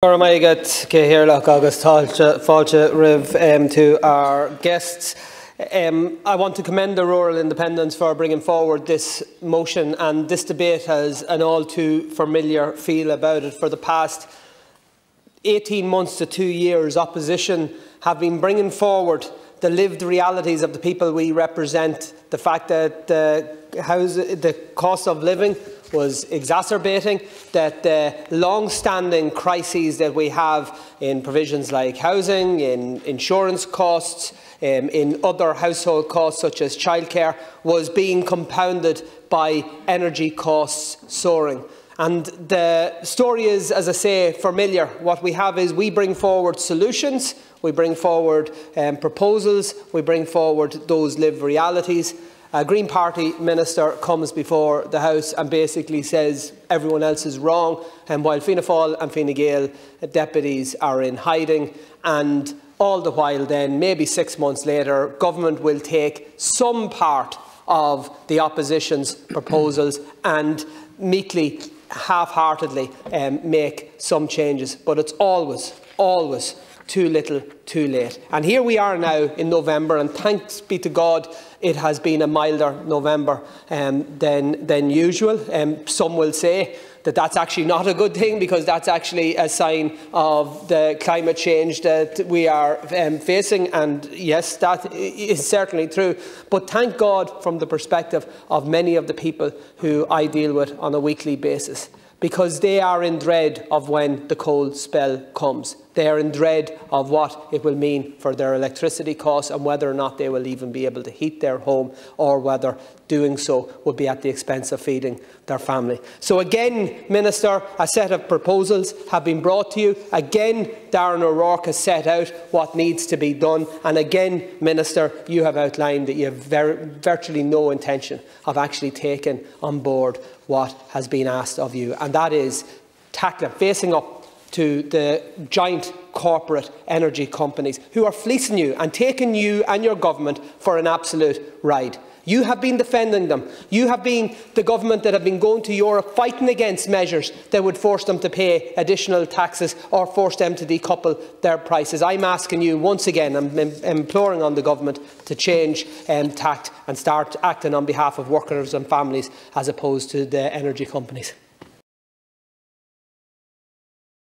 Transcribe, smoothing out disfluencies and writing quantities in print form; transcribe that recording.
To our guests. I want to commend the Rural Independents for bringing forward this motion, and this debate has an all too familiar feel about it. For the past 18 months to 2 years, opposition have been bringing forward the lived realities of the people we represent, the fact that the cost of living was exacerbating, that the long-standing crises that we have in provisions like housing, in insurance costs, in other household costs such as childcare, was being compounded by energy costs soaring. And the story is, as I say, familiar. What we have is we bring forward solutions, we bring forward proposals, we bring forward those lived realities. A Green Party minister comes before the House and basically says everyone else is wrong, and while Fianna Fáil and Fine Gael deputies are in hiding, and all the while then, maybe 6 months later, government will take some part of the opposition's proposals and meekly, half-heartedly make some changes. But it's always too little, too late. And here we are now in November, and thanks be to God, it has been a milder November than usual. Some will say that that's actually not a good thing, because that's actually a sign of the climate change that we are facing. And yes, that is certainly true. But thank God, from the perspective of many of the people who I deal with on a weekly basis, because they are in dread of when the cold spell comes. They are in dread of what it will mean for their electricity costs and whether or not they will even be able to heat their home, or whether doing so will be at the expense of feeding their family. So again, Minister, a set of proposals have been brought to you. Again, Darren O'Rourke has set out what needs to be done. And again, Minister, you have outlined that you have virtually no intention of actually taking on board what has been asked of you, and that is facing up to the giant corporate energy companies who are fleecing you and taking you and your government for an absolute ride. You have been defending them. You have been the government that have been going to Europe fighting against measures that would force them to pay additional taxes or force them to decouple their prices. I'm asking you once again, I'm imploring on the government to change tact and start acting on behalf of workers and families as opposed to the energy companies.